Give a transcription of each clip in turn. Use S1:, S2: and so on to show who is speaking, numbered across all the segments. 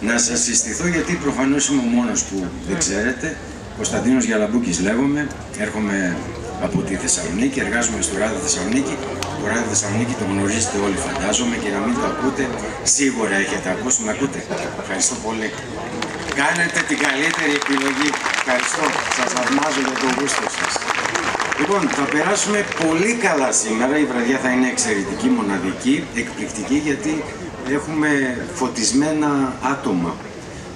S1: Να σας συστηθώ γιατί προφανώς είμαι ο μόνος που δεν ξέρετε. Κωνσταντίνος Γιαλαμπούκης λέγομαι, έρχομαι από τη Θεσσαλονίκη, εργάζομαι στο Ράδιο Θεσσαλονίκη. Το Ράδιο Θεσσαλονίκη το γνωρίζετε όλοι φαντάζομαι και να μην το ακούτε, σίγουρα έχετε ακούσει, με ακούτε. Ευχαριστώ πολύ. Κάνετε την καλύτερη επιλογή. Ευχαριστώ, σας θαυμάζω για το γούστο σας. Λοιπόν, θα περάσουμε πολύ καλά σήμερα, η βραδιά θα είναι εξαιρετική, μοναδική, εκπληκτική γιατί έχουμε φωτισμένα άτομα.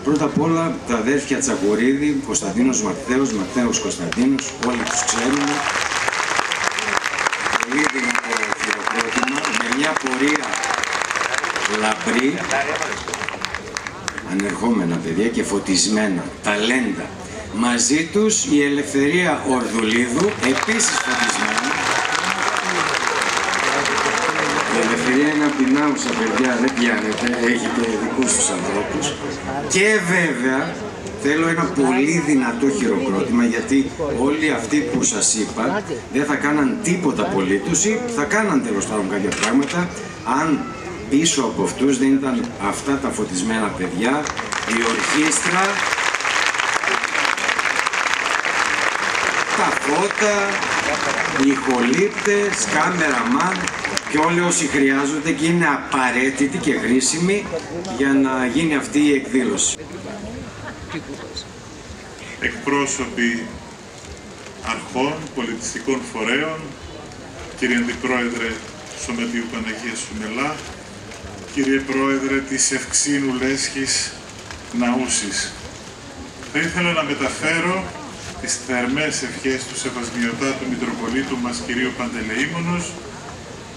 S1: Πρώτα απ' όλα τα αδέρφια Τσακουρίδη, Κωνσταντίνος Ματθαίος, Ματθαίος Κωνσταντίνος, όλοι τους ξέρουμε. Πολύ δυνατό χειροκρότημα, με μια πορεία λαμπρή, ανερχόμενα παιδιά και φωτισμένα, ταλέντα. Μαζί τους η Ελευθερία Ορδουλίδου, επίσης φωτισμένη. Η Ελευθερία είναι από την άουσα παιδιά, δεν πιάνεται, έχει και δικούς τους ανθρώπους. Και βέβαια θέλω ένα πολύ δυνατό χειροκρότημα γιατί όλοι αυτοί που σας είπα δεν θα κάναν τίποτα απολύτως ή θα κάναν τέλος πάντων κάποια πράγματα αν πίσω από αυτούς δεν ήταν αυτά τα φωτισμένα παιδιά, η ορχήστρα, τα φώτα, οι ηχολήπτες, κάμεραμαν και όλοι όσοι χρειάζονται και είναι απαραίτητοι και χρήσιμοι για να γίνει αυτή η εκδήλωση.
S2: Εκπρόσωποι αρχών, πολιτιστικών φορέων, κύριε Αντιπρόεδρε Σωματείου Παναγίας Σουμελά, κύριε Πρόεδρε της Ευξήνου Λέσχης Ναούσης. Θα ήθελα να μεταφέρω τις θερμές ευχές του Σεβασμιωτάτου Μητροπολίτου μας κυρίου Παντελεήμονος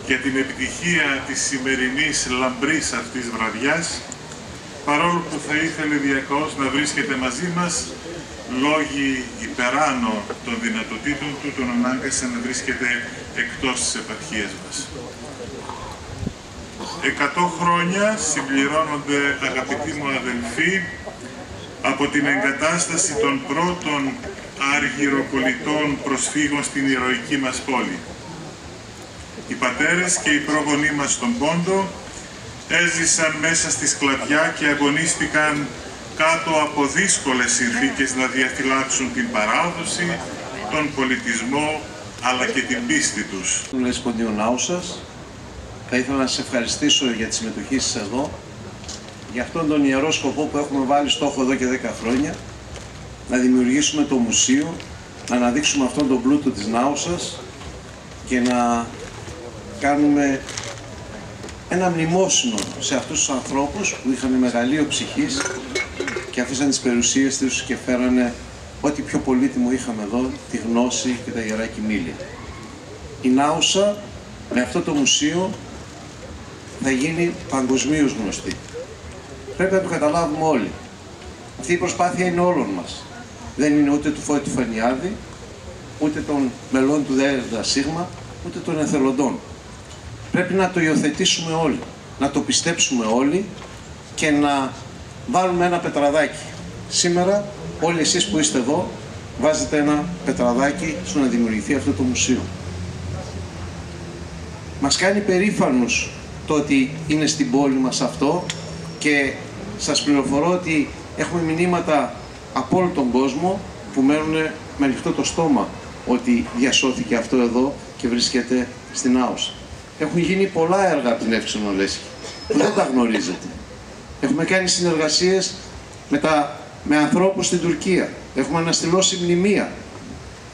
S2: για την επιτυχία της σημερινής λαμπρής αυτής βραδιάς, παρόλο που θα ήθελε διακαώς να βρίσκεται μαζί μας, λόγοι υπεράνω των δυνατοτήτων του τον ανάγκασε να βρίσκεται εκτός της επαρχίας μας. 100 χρόνια συμπληρώνονται, αγαπητοί μου αδελφοί, από την εγκατάσταση των πρώτων αργυροπολιτών προσφύγων στην ηρωική μας πόλη. Οι πατέρες και οι πρόγονοί μας στον Πόντο έζησαν μέσα στη σκλαβιά και αγωνίστηκαν κάτω από δύσκολες συνθήκες να διαφυλάξουν την παράδοση, τον πολιτισμό αλλά και την πίστη τους.
S3: Λεσποντίου Νάουσας, θα ήθελα να σας ευχαριστήσω για τη συμμετοχή σας εδώ, για αυτόν τον ιερό σκοπό που έχουμε βάλει στόχο εδώ και 10 χρόνια, να δημιουργήσουμε το μουσείο, να αναδείξουμε αυτόν τον πλούτο της Νάουσας και να κάνουμε ένα μνημόσυνο σε αυτούς τους ανθρώπους που είχαν μεγαλείο ψυχής και αφήσαν τις περιουσίες τους και φέρανε ό,τι πιο πολύτιμο είχαμε εδώ, τη γνώση και τα ιερά κοιμήλια. Η Νάουσα με αυτό το μουσείο θα γίνει παγκοσμίως γνωστή. Πρέπει να το καταλάβουμε όλοι. Αυτή η προσπάθεια είναι όλων μας. Δεν είναι ούτε του Φώτη του Φανιάδη, ούτε των μελών του ΔΣ, ούτε των εθελοντών. Πρέπει να το υιοθετήσουμε όλοι, να το πιστέψουμε όλοι και να βάλουμε ένα πετραδάκι. Σήμερα όλοι εσείς που είστε εδώ βάζετε ένα πετραδάκι στο να δημιουργηθεί αυτό το μουσείο. Μας κάνει περήφανους το ότι είναι στην πόλη μας αυτό και σας πληροφορώ ότι έχουμε μηνύματα από όλο τον κόσμο που μένουν με ανοιχτό το στόμα ότι διασώθηκε αυτό εδώ και βρίσκεται στην Άουσα. Έχουν γίνει πολλά έργα από την Ευξήνου Λέσχη που δεν τα γνωρίζετε. Έχουμε κάνει συνεργασίες με ανθρώπους στην Τουρκία. Έχουμε αναστηλώσει μνημεία.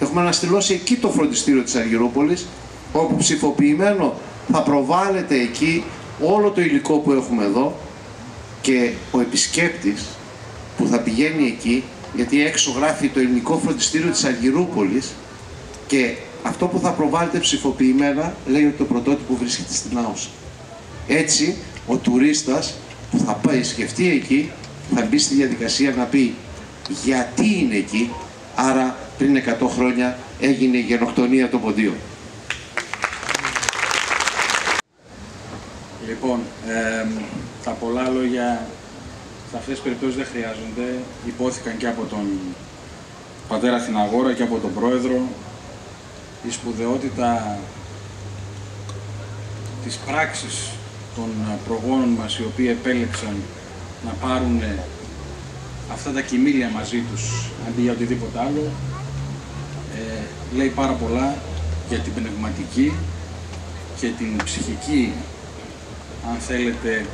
S3: Έχουμε αναστηλώσει εκεί το φροντιστήριο της Αργυρούπολης, όπου ψηφοποιημένο θα προβάλλεται εκεί όλο το υλικό που έχουμε εδώ και ο επισκέπτης που θα πηγαίνει εκεί, γιατί έξω γράφει το ελληνικό φροντιστήριο της Αργυρούπολης και αυτό που θα προβάλλεται ψηφοποιημένα λέει ότι το πρωτότυπο βρίσκεται στην Άουσα. Έτσι, ο τουρίστας που θα πάει σκεφτεί εκεί θα μπει στη διαδικασία να πει γιατί είναι εκεί, άρα πριν 100 χρόνια έγινε η γενοκτονία των Ποντίων.
S4: Λοιπόν, τα πολλά λόγια σε αυτές τις περιπτώσεις δεν χρειάζονται. Υπόθηκαν και από τον πατέρα Αθηναγόρα και από τον πρόεδρο. Η σπουδαιότητα της πράξης των προγόνων μας, οι οποίοι επέλεξαν να πάρουν αυτά τα κοιμήλια μαζί τους αντί για οτιδήποτε άλλο, λέει πάρα πολλά για την πνευματική και την ψυχική, αν θέλετε,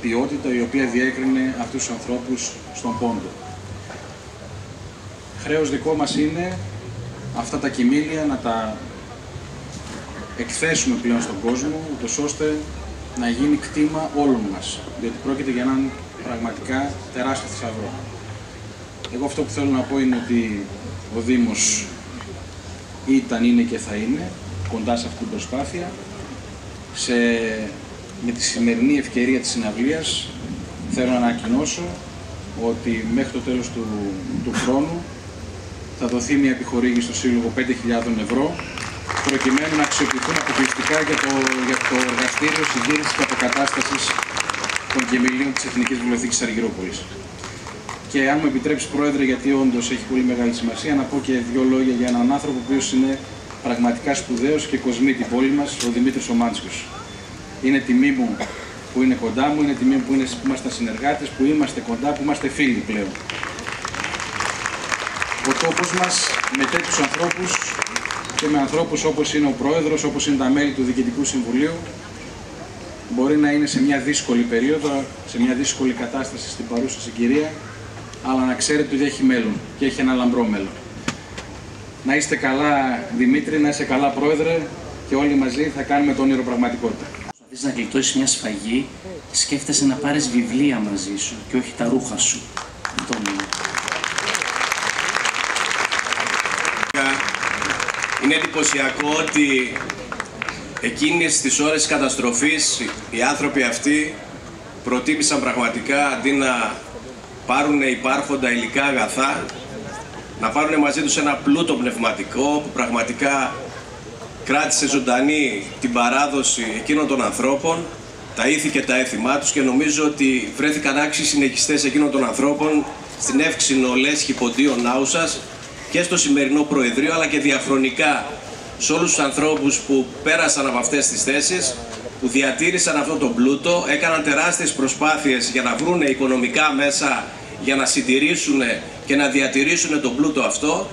S4: ποιότητα η οποία διέκρινε αυτούς τους ανθρώπους στον πόντο. Χρέος δικό μας είναι αυτά τα κοιμήλια να τα εκθέσουμε πλέον στον κόσμο, ούτως ώστε να γίνει κτήμα όλων μας, διότι πρόκειται για έναν πραγματικά τεράστιο θησαυρό. Εγώ αυτό που θέλω να πω είναι ότι ο Δήμος ήταν, είναι και θα είναι κοντά σε αυτή την προσπάθεια. Με τη σημερινή ευκαιρία της συναυλίας θέλω να ανακοινώσω ότι μέχρι το τέλος του χρόνου θα δοθεί μια επιχορήγηση στο Σύλλογο 5.000 ευρώ προκειμένου να αξιοποιηθούν αποκλειστικά για το εργαστήριο συντήρησης και αποκατάστασης των κοιμηλίων της Εθνικής Βιβλιοθήκης Αργυρούπολης. Και αν μου επιτρέψει, Πρόεδρε, γιατί όντως έχει πολύ μεγάλη σημασία, να πω και δύο λόγια για έναν άνθρωπο ο οποίος είναι πραγματικά σπουδαίος και κοσμεί την πόλη μας, ο Δημήτρης ο Μάντσκος. Είναι τιμή μου που είναι κοντά μου, είναι τιμή μου που είμαστε συνεργάτες, που είμαστε κοντά, που είμαστε φίλοι πλέον. Ο τόπος μας με τέτοιους ανθρώπους και με ανθρώπους όπως είναι ο Πρόεδρος, όπως είναι τα μέλη του Διοικητικού Συμβουλίου, μπορεί να είναι σε μια δύσκολη περίοδο, σε μια δύσκολη κατάσταση στην παρούσα συγκυρία, αλλά να ξέρετε ότι έχει μέλλον και έχει ένα λαμπρό μέλλον. Να είστε καλά, Δημήτρη, να είσαι καλά, Πρόεδρε, και όλοι μαζί θα κάνουμε το όνειρο πραγματικότητα.
S5: Θες να γλιτώσεις μια σφαγή, σκέφτεσαι να πάρεις βιβλία μαζί σου και όχι τα ρούχα σου.
S6: Είναι εντυπωσιακό ότι εκείνες τις ώρες της καταστροφής οι άνθρωποι αυτοί προτίμησαν πραγματικά, αντί να πάρουν υπάρχοντα υλικά αγαθά, να πάρουν μαζί τους ένα πλούτο πνευματικό που πραγματικά κράτησε ζωντανή την παράδοση εκείνων των ανθρώπων, τα ήθη και τα έθιμά τους, και νομίζω ότι βρέθηκαν άξιοι συνεχιστές εκείνων των ανθρώπων στην Εύξηνο, Λέσχη, Ποντίο, Νάουσας και στο σημερινό Προεδρείο, αλλά και διαχρονικά σε όλους τους ανθρώπους που πέρασαν από αυτές τις θέσεις, που διατήρησαν αυτό το πλούτο, έκαναν τεράστιες προσπάθειες για να βρουν οικονομικά μέσα για να συντηρήσουν και να διατηρήσουν τον πλούτο αυτό,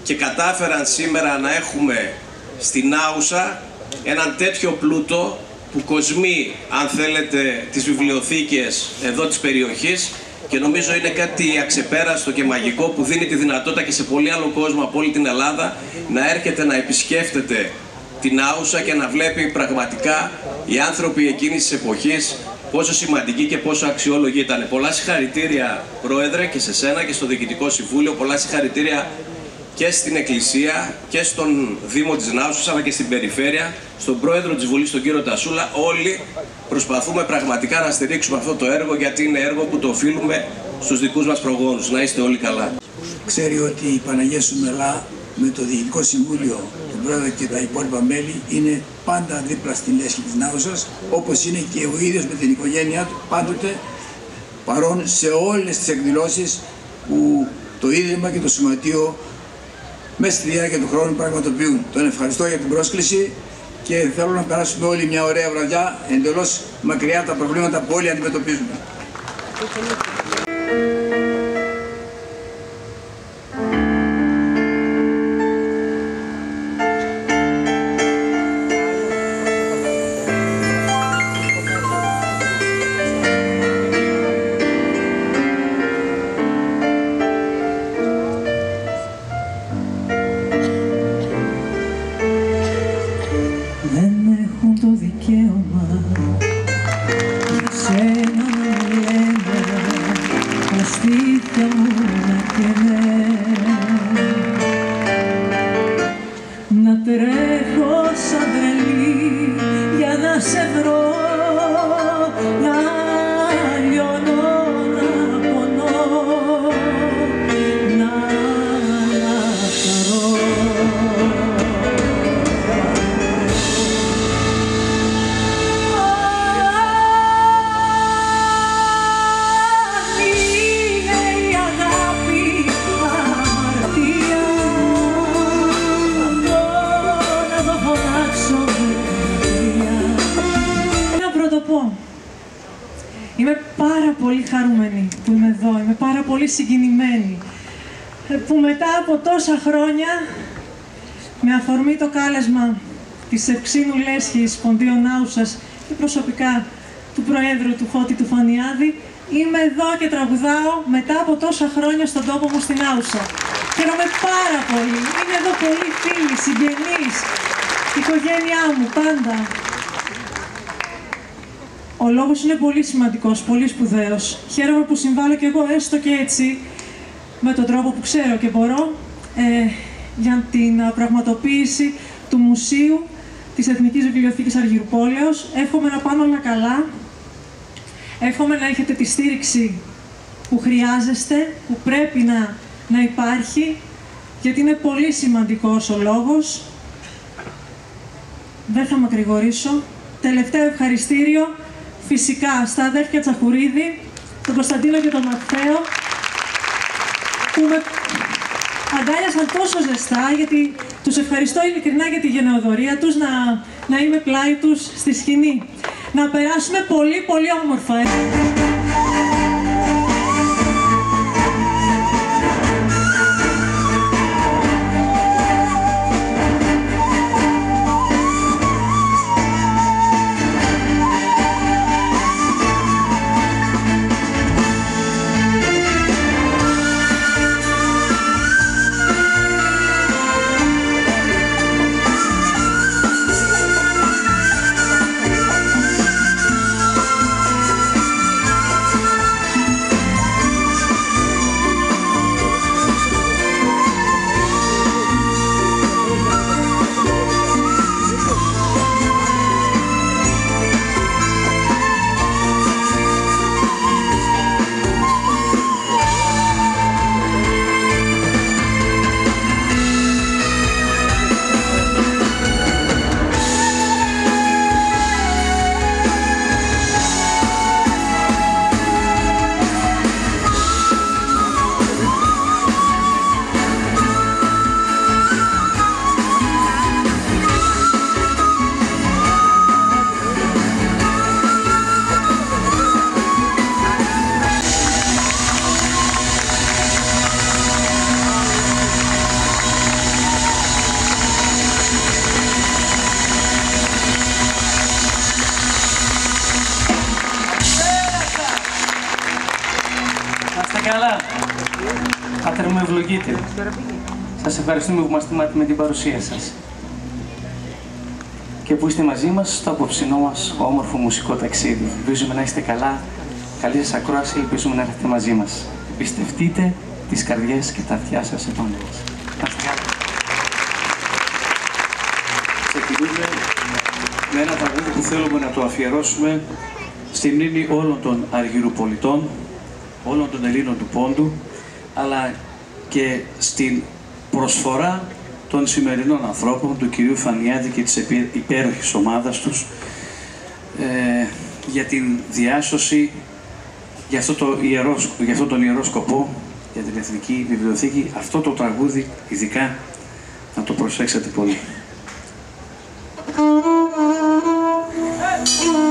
S6: και κατάφεραν σήμερα να έχουμε στην Άουσα έναν τέτοιο πλούτο που κοσμεί, αν θέλετε, τις βιβλιοθήκες εδώ της περιοχής, και νομίζω είναι κάτι αξεπέραστο και μαγικό που δίνει τη δυνατότητα και σε πολύ άλλο κόσμο από όλη την Ελλάδα να έρχεται να επισκέφτεται την Άουσα και να βλέπει πραγματικά οι άνθρωποι εκείνης της εποχής πόσο σημαντικοί και πόσο αξιόλογοι ήταν. Πολλά συγχαρητήρια, Πρόεδρε, και σε σένα και στο Διοικητικό Συμβούλιο, πολλά συγχαρητήρια και στην Εκκλησία και στον Δήμο της Νάουσας, αλλά και στην Περιφέρεια, στον Πρόεδρο της Βουλής, τον κύριο Τασούλα. Όλοι προσπαθούμε πραγματικά να στηρίξουμε αυτό το έργο, γιατί είναι έργο που το οφείλουμε στους δικούς μας προγόνους. Να είστε όλοι καλά.
S7: Ξέρει ότι η Παναγία Σουμελά με το Διοικητικό Συμβούλιο, τον Πρόεδρο και τα υπόλοιπα μέλη είναι πάντα δίπλα στην λέσχη της Νάουσας, όπως είναι και ο ίδιος με την οικογένειά του πάντοτε παρόν σε όλες τις εκδηλώσεις που το Ίδρυμα και το Σωματείο μέσα στη διάρκεια του χρόνου πραγματοποιούν. Τον ευχαριστώ για την πρόσκληση και θέλω να περάσουμε όλοι μια ωραία βραδιά, εντελώς μακριά από τα προβλήματα που όλοι αντιμετωπίζουμε.
S8: που είμαι εδώ. Είμαι πάρα πολύ συγκινημένη που μετά από τόσα χρόνια, με αφορμή το κάλεσμα της Ευξήνου Λέσχης Ποντίου Νάουσας και προσωπικά του Προέδρου του Φώτη του Φανιάδη, είμαι εδώ και τραγουδάω μετά από τόσα χρόνια στον τόπο μου στην Άουσα. Χαίρομαι πάρα πολύ. Είναι εδώ πολλοί φίλοι, συγγενείς, η οικογένειά μου, πάντα. Ο λόγος είναι πολύ σημαντικός, πολύ σπουδαίος. Χαίρομαι που συμβάλλω κι εγώ έστω και έτσι, με τον τρόπο που ξέρω και μπορώ, για την πραγματοποίηση του Μουσείου της Εθνικής Βιβλιοθήκης Αργυρουπόλεως. Εύχομαι να πάνε όλα καλά. Εύχομαι να έχετε τη στήριξη που χρειάζεστε, που πρέπει να υπάρχει, γιατί είναι πολύ σημαντικός ο λόγος. Δεν θα μακρηγορήσω. Τελευταίο ευχαριστήριο φυσικά στα αδέρφια Τσαχουρίδη, τον Κωνσταντίνο και τον Μαθαίο, που με αγκάλιασαν τόσο ζεστά, γιατί τους ευχαριστώ ειλικρινά για τη γενναιοδωρία τους, να είμαι πλάι τους στη σκηνή. Να περάσουμε πολύ πολύ όμορφα.
S5: Πάτερ μου, ευλογείτε. Σας ευχαριστούμε που μας τιμάτε με την παρουσία σας και που είστε μαζί μας στο απόψινό μας όμορφο μουσικό ταξίδι. Ελπίζουμε να είστε καλά, καλή σας ακρόαση, ελπίζουμε να έρθετε μαζί μας. Εμπιστευτείτε τις καρδιές και τα αυτιά σας επάνω μας. Να είστε καλά.
S9: Ξεκινούμε με ένα τραγούδι που θέλουμε να το αφιερώσουμε στη μνήμη όλων των Αργυρουπολιτών, όλων των Ελλήνων του Πόντου, αλλά και στην προσφορά των σημερινών ανθρώπων, του κυρίου Φανιάδη και της υπέροχης ομάδας τους, για την διάσωση, για αυτόν τον ιερό σκοπό, για την Εθνική Βιβλιοθήκη. Αυτό το τραγούδι ειδικά να το προσέξετε πολύ.
S10: Thank you.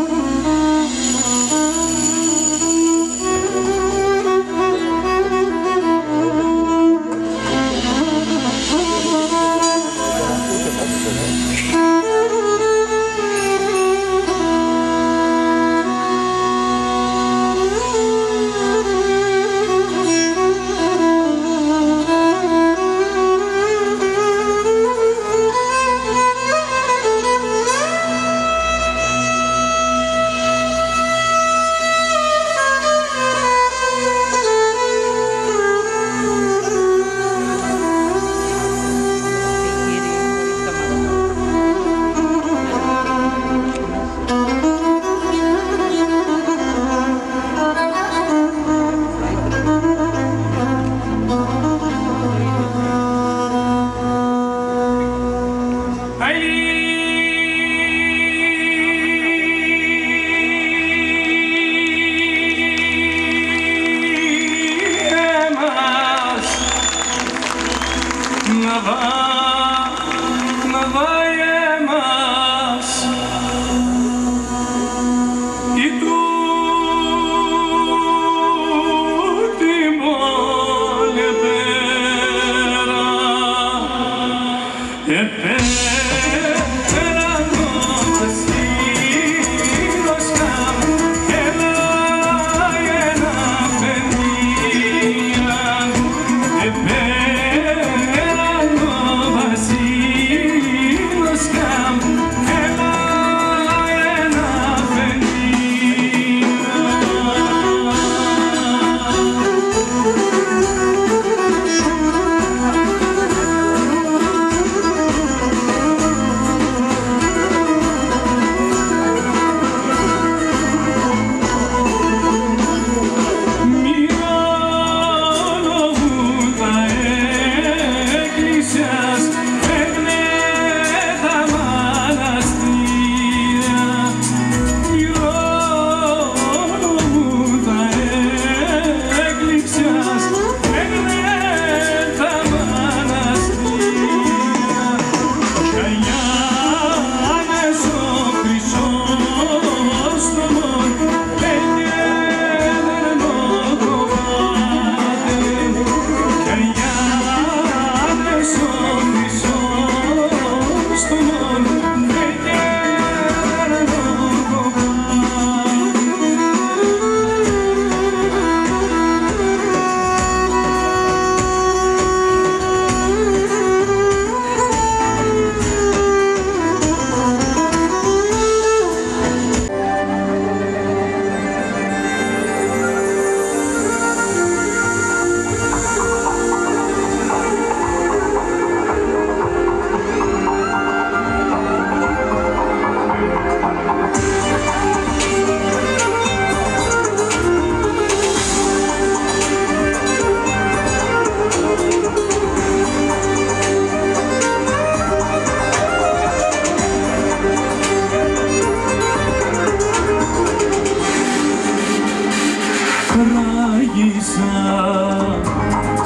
S10: οδήγησα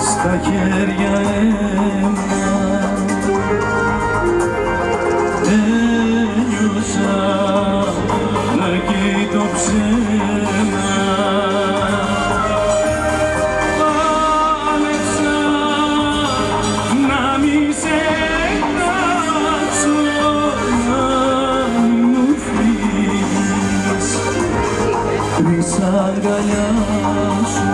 S10: στα χέρια αίμα. Ένιωσα να κοιτώ ψέμα. Πάλεψα να μη σε χάσω, να μου φύγεις πριν σ' αγκαλιάσω.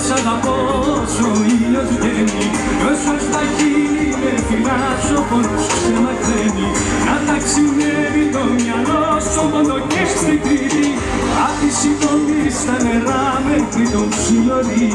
S10: Σ' αγαπώ όσο ο ήλιος βγαίνει κι όσο στα χείλη με φυλάσσω πόνος ξεμακραίνει. Να ταξιδεύει το μυαλό στο πόνο και στην Κρήτη, απ' τη σηκώνει στα νερά μέχρι τον ψιλορί.